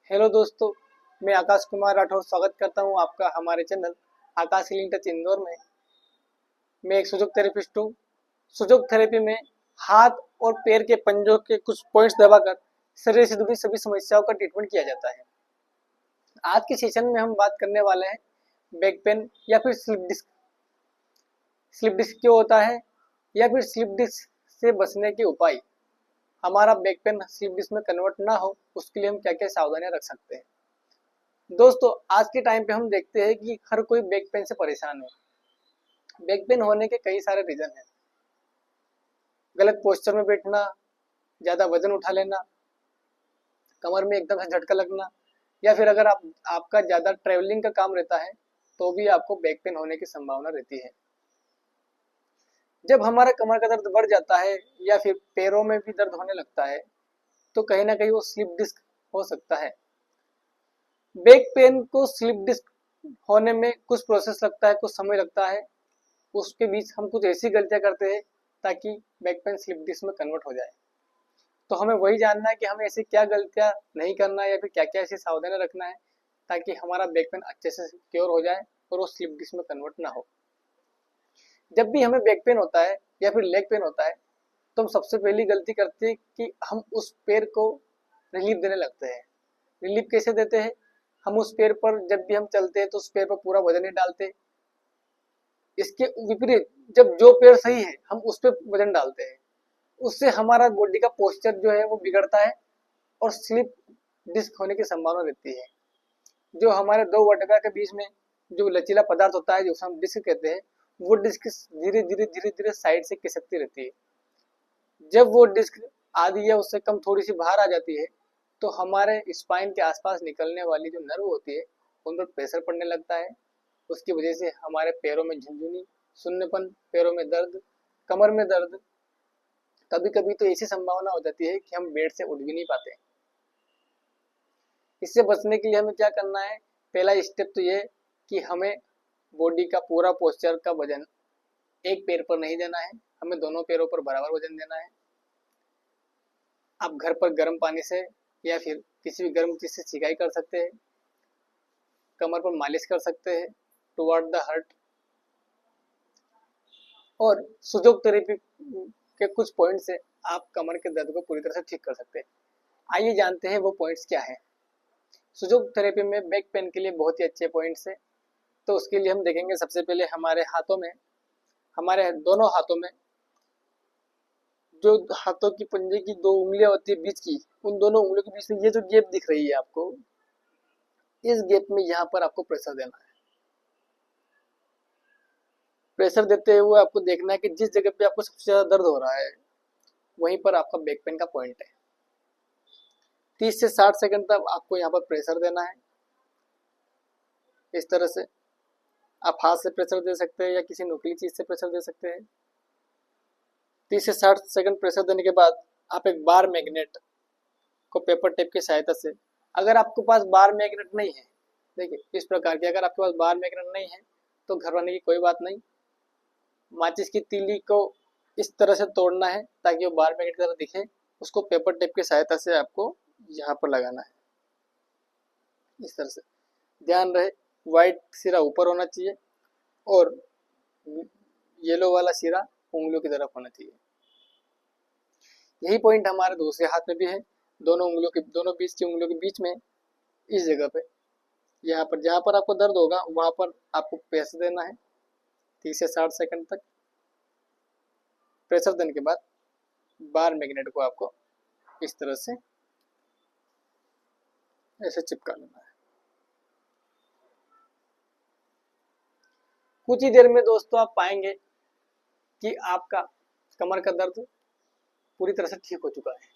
Hello दोस्तों, मैं आकाश कुमार राठौर स्वागत करता हूं आपका हमारे चैनल आकाश हीलिंग टच इंदौर में। मैं एक सुजोग थेरेपिस्ट हूं। सुजोग थेरेपी में हाथ और पैर के पंजों के कुछ पॉइंट्स दबाकर शरीर से जुड़ी सभी समस्याओं का ट्रीटमेंट किया जाता है। आज के सेशन में हम बात करने वाले हैं बैक पेन या फिर स्लिप डिस्क। स्लिप डिस्क क्यों होता है या फिर स्लिप डिस्क से बचने के उपाय। हमारा बैक पेन स्लिप डिस्क में कन्वर्ट ना हो उसके लिए हम क्या क्या सावधानियां रख सकते हैं। दोस्तों, आज के टाइम पे हम देखते हैं कि हर कोई बैक पेन से परेशान है। बैक पेन होने के कई सारे रीजन हैं। गलत पोस्चर में बैठना, ज्यादा वजन उठा लेना, कमर में एकदम से झटका लगना, या फिर अगर आपका ज्यादा ट्रेवलिंग का काम रहता है तो भी आपको बैक पेन होने की संभावना रहती है। जब हमारा कमर का दर्द बढ़ जाता है या फिर पैरों में भी दर्द होने लगता है तो कहीं ना कहीं वो स्लिप डिस्क हो सकता है। बैक पेन को स्लिप डिस्क होने में कुछ प्रोसेस लगता है, कुछ समय लगता है। उसके बीच हम कुछ ऐसी गलतियां करते हैं ताकि बैक पेन स्लिप डिस्क में कन्वर्ट हो जाए। तो हमें वही जानना है कि हमें ऐसी क्या गलतियां नहीं करना है या फिर क्या क्या ऐसी सावधानी रखना है ताकि हमारा बैक पेन अच्छे से क्योर हो जाए और वो स्लिप डिस्क में कन्वर्ट ना हो। जब भी हमें बैक पेन होता है या फिर लेग पेन होता है तो हम सबसे पहली गलती करते हैं कि हम उस पैर को रिलीफ देने लगते हैं। रिलीफ कैसे देते हैं? हम उस पैर पर जब भी हम चलते हैं तो उस पैर पर पूरा वजन नहीं डालते। इसके विपरीत जब जो पैर सही है हम उस पर वजन डालते हैं। उससे हमारा बॉडी का पोस्चर जो है वो बिगड़ता है और स्लिप डिस्क होने की संभावना रहती है। जो हमारे दो वर्टेब्रा के बीच में जो लचीला पदार्थ होता है, जो हम डिस्क कहते हैं, वो डिस्क धीरे धीरे साइड से खिसकती रहती है। जब वो डिस्क आधी या उससे कम थोड़ी सी बाहर आ जाती है तो हमारे स्पाइन के आसपास निकलने वाली जो नर्व होती है उन पर प्रेशर पड़ने लगता है। उसकी वजह से हमारे पैरों में झुनझुनी, सुन्नपन, पैरों में दर्द, कमर में दर्द, कभी कभी तो ऐसी संभावना हो जाती है कि हम बेड से उठ भी नहीं पाते। इससे बचने के लिए हमें क्या करना है? पहला स्टेप तो ये कि हमें बॉडी का पूरा पोस्चर का वजन एक पैर पर नहीं देना है, हमें दोनों पैरों पर बराबर वजन देना है। आप घर पर गर्म पानी से या फिर किसी भी गर्म चीज से सिकाई कर सकते हैं, कमर पर मालिश कर सकते हैं टुवर्ड द हर्ट। और सुजोग थेरेपी के कुछ पॉइंट से आप कमर के दर्द को पूरी तरह से ठीक कर सकते हैं। आइए जानते हैं वो पॉइंट्स क्या है। सुजोग थेरेपी में बैक पेन के लिए बहुत ही अच्छे पॉइंट्स है। तो उसके लिए हम देखेंगे सबसे पहले हमारे हाथों में, हमारे दोनों हाथों में जो हाथों की पंजे की दो उंगलियां होती है बीच की, उन दोनों उंगलियों के बीच में ये जो गैप दिख रही है आपको, इस गैप में यहाँ पर आपको प्रेशर देना है। प्रेशर देते हुए आपको देखना है कि जिस जगह पे आपको सबसे ज्यादा दर्द हो रहा है वहीं पर आपका बैक पेन का पॉइंट है। 30 से 60 सेकंड तक आपको यहाँ पर प्रेशर देना है। इस तरह से आप हाथ से प्रेशर दे सकते हैं या किसी नुकीली चीज से प्रेशर दे सकते हैं। 30 से 60 सेकंड प्रेशर देने के बाद आप एक बार मैग्नेट को पेपर टेप की सहायता से, अगर आपके पास बार मैग्नेट नहीं है, देखिए इस प्रकार की, अगर आपके पास बार मैग्नेट नहीं है तो घबराने की कोई बात नहीं। माचिस की तीली को इस तरह से तोड़ना है ताकि वो बार मैग्नेट की तरह दिखे। उसको पेपर टेप की सहायता से आपको यहाँ पर लगाना है। इस तरह से ध्यान रहे व्हाइट सिरा ऊपर होना चाहिए और येलो वाला सिरा उंगलियों की तरफ होना चाहिए। यही पॉइंट हमारे दूसरे हाथ में भी है। दोनों उंगलियों के, दोनों बीच की उंगलियों के बीच में इस जगह पे, यहाँ पर जहाँ पर आपको दर्द होगा वहां पर आपको प्रेशर देना है 30 से 60 सेकंड तक। प्रेशर देने के बाद बार मैग्नेट को आपको इस तरह से ऐसे चिपका लेना है। कुछ ही देर में दोस्तों आप पाएंगे कि आपका कमर का दर्द पूरी तरह से ठीक हो चुका है।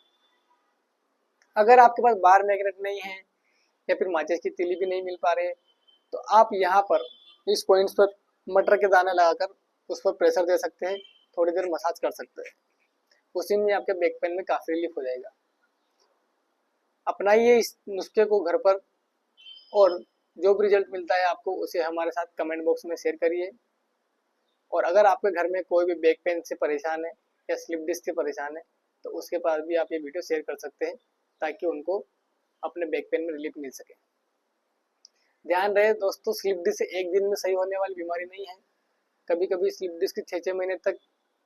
अगर आपके पास बार मैग्नेट नहीं है या फिर माचिस की तीली भी नहीं मिल पा रहे तो आप यहाँ पर इस पॉइंट्स पर मटर के दाने लगाकर उस पर प्रेशर दे सकते हैं, थोड़ी देर मसाज कर सकते हैं। उसी में आपके बैक पेन में काफी रिलीफ हो जाएगा। अपनाइए इस नुस्खे को घर पर और जो भी रिजल्ट मिलता है आपको उसे हमारे साथ कमेंट बॉक्स में शेयर करिए। और अगर आपके घर में कोई भी बैक पेन से परेशान है या स्लिप डिस्क से परेशान है तो उसके पास भी आप ये वीडियो शेयर कर सकते हैं ताकि उनको अपने बैक पेन में रिलीफ मिल सके। ध्यान रहे दोस्तों, स्लिप डिस्क एक दिन में सही होने वाली बीमारी नहीं है। कभी कभी स्लिप डिस्क 6-6 महीने तक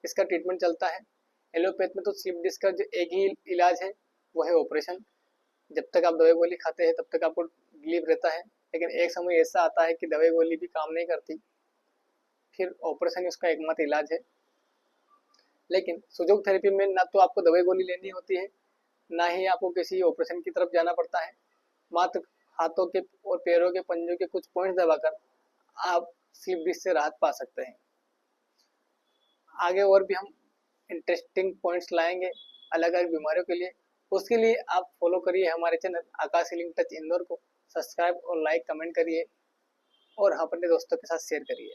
इसका ट्रीटमेंट चलता है। एलोपैथ में तो स्लिप डिस्क का जो एक ही इलाज है वो है ऑपरेशन। जब तक आप दवाई गोली खाते हैं तब तक आपको रिलीफ रहता है, लेकिन एक समय ऐसा आता है कि दवाई गोली भी काम नहीं करती, फिर ऑपरेशन ही उसका एकमात्र इलाज है। लेकिन सुजोग थेरेपी में ना तो आपको दवाई गोली लेनी होती है, ना ही आपको किसी ऑपरेशन की तरफ जाना पड़ता है। मात्र हाथों के और पैरों के पंजों के कुछ पॉइंट दबाकर आप स्लिप डिस्क से राहत पा सकते हैं। आगे और भी हम इंटरेस्टिंग पॉइंट्स लाएंगे अलग अलग बीमारियों के लिए। उसके लिए आप फॉलो करिए हमारे चैनल आकाश हीलिंग टच इंदौर को, सब्सक्राइब और लाइक कमेंट करिए और अपने दोस्तों के साथ शेयर करिए।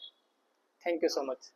Thank you so much.